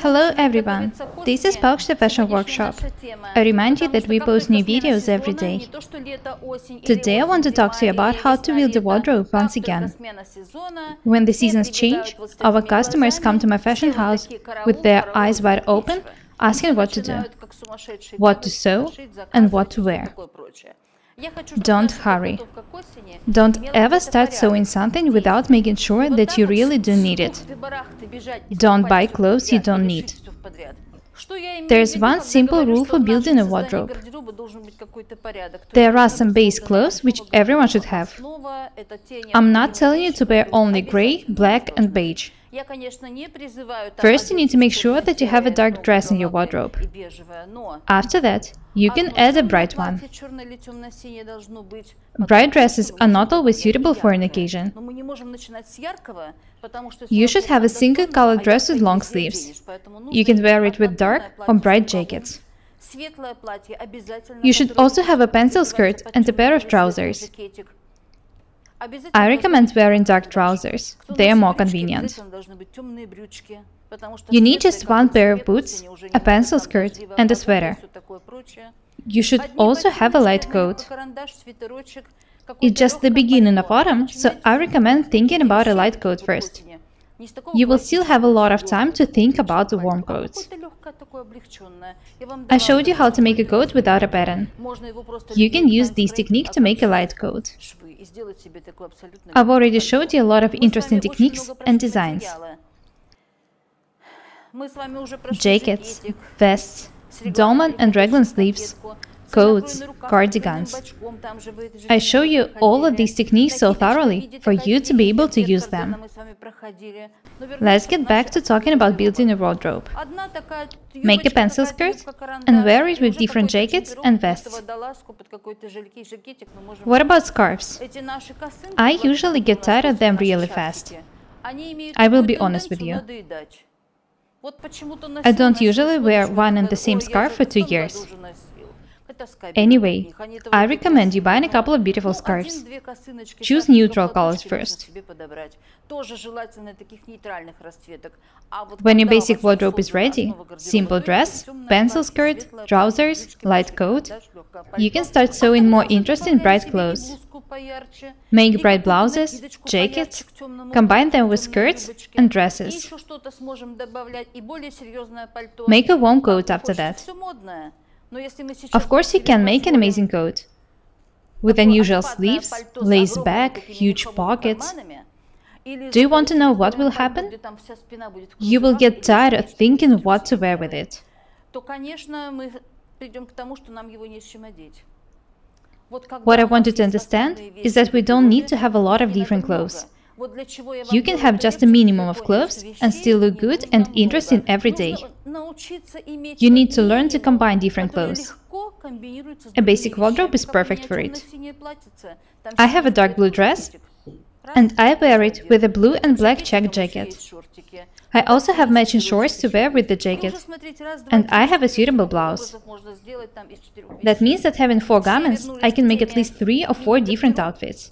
Hello everyone, this is beige Fashion Workshop. I remind you that we post new videos every day. Today I want to talk to you about how to build a wardrobe once again. When the seasons change, our customers come to my fashion house with their eyes wide open, asking what to do, what to sew, and what to wear. Don't hurry. Don't ever start sewing something without making sure that you really do need it. Don't buy clothes you don't need. There's one simple rule for building a wardrobe. There are some base clothes which everyone should have. I'm not telling you to wear only gray, black and beige. First, you need to make sure that you have a dark dress in your wardrobe. After that, you can add a bright one. Bright dresses are not always suitable for an occasion. You should have a single colored dress with long sleeves. You can wear it with dark or bright jackets. You should also have a pencil skirt and a pair of trousers. I recommend wearing dark trousers. They are more convenient. You need just one pair of boots, a pencil skirt, and a sweater. You should also have a light coat. It's just the beginning of autumn, so I recommend thinking about a light coat first. You will still have a lot of time to think about the warm coats. I showed you how to make a coat without a pattern. You can use this technique to make a light coat. I've already showed you a lot of interesting techniques and designs. Jackets, vests, dolman and raglan sleeves, coats, cardigans. I show you all of these techniques so thoroughly for you to be able to use them. Let's get back to talking about building a wardrobe. Make a pencil skirt and wear it with different jackets and vests. What about scarves? I usually get tired of them really fast. I will be honest with you. I don't usually wear one and the same scarf for 2 years. Anyway, I recommend you buying a couple of beautiful scarves. Choose neutral colors first. When your basic wardrobe is ready, simple dress, pencil skirt, trousers, light coat, you can start sewing more interesting bright clothes. Make bright blouses, jackets, combine them with skirts and dresses. Make a warm coat after that. Of course, you can make an amazing coat. With unusual sleeves, lace back, huge pockets. Do you want to know what will happen? You will get tired of thinking what to wear with it. What I want you to understand is that we don't need to have a lot of different clothes. You can have just a minimum of clothes and still look good and interesting every day. You need to learn to combine different clothes. A basic wardrobe is perfect for it. I have a dark blue dress, and I wear it with a blue and black check jacket. I also have matching shorts to wear with the jacket, and I have a suitable blouse. That means that having 4 garments, I can make at least 3 or 4 different outfits.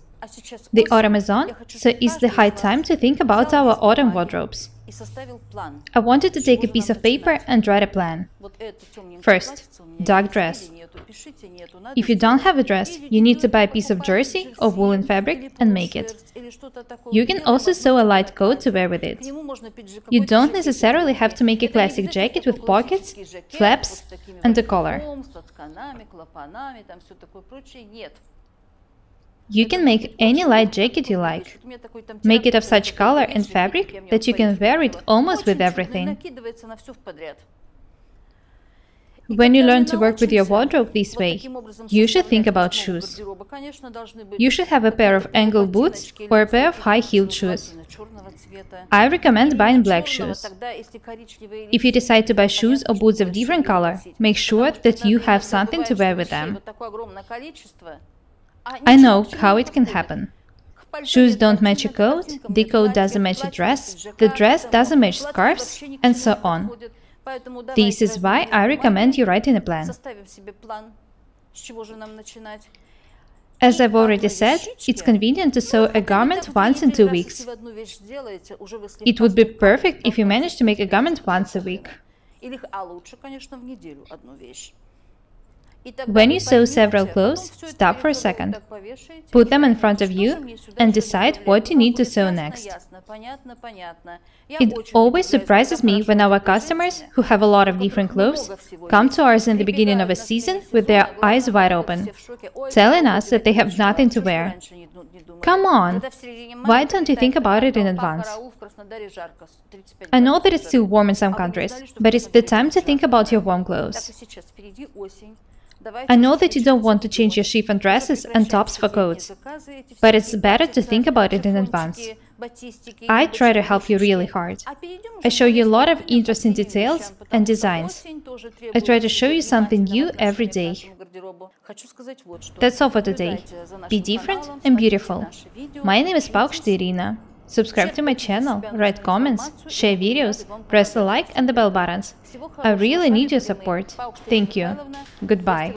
The autumn is on, so it's the high time to think about our autumn wardrobes. I wanted to take a piece of paper and write a plan. First, dark dress. If you don't have a dress, you need to buy a piece of jersey or woolen fabric and make it. You can also sew a light coat to wear with it. You don't necessarily have to make a classic jacket with pockets, flaps and a collar. You can make any light jacket you like. Make it of such color and fabric that you can wear it almost with everything. When you learn to work with your wardrobe this way, you should think about shoes. You should have a pair of ankle boots or a pair of high-heeled shoes. I recommend buying black shoes. If you decide to buy shoes or boots of different color, make sure that you have something to wear with them. I know how it can happen. Shoes don't match a coat, the coat doesn't match a dress, the dress doesn't match scarves, and so on. This is why I recommend you writing a plan. As I've already said, it's convenient to sew a garment once in 2 weeks. It would be perfect if you manage to make a garment once a week. When you sew several clothes, stop for a second. Put them in front of you and decide what you need to sew next. It always surprises me when our customers, who have a lot of different clothes, come to ours in the beginning of a season with their eyes wide open, telling us that they have nothing to wear. Come on! Why don't you think about it in advance? I know that it's still warm in some countries, but it's the time to think about your warm clothes. I know that you don't want to change your chiffon dresses and tops for coats, but it's better to think about it in advance. I try to help you really hard. I show you a lot of interesting details and designs. I try to show you something new every day. That's all for today. Be different and beautiful. My name is Paukštė Irina. Subscribe to my channel, write comments, share videos, press the like and the bell buttons. I really need your support. Thank you. Goodbye.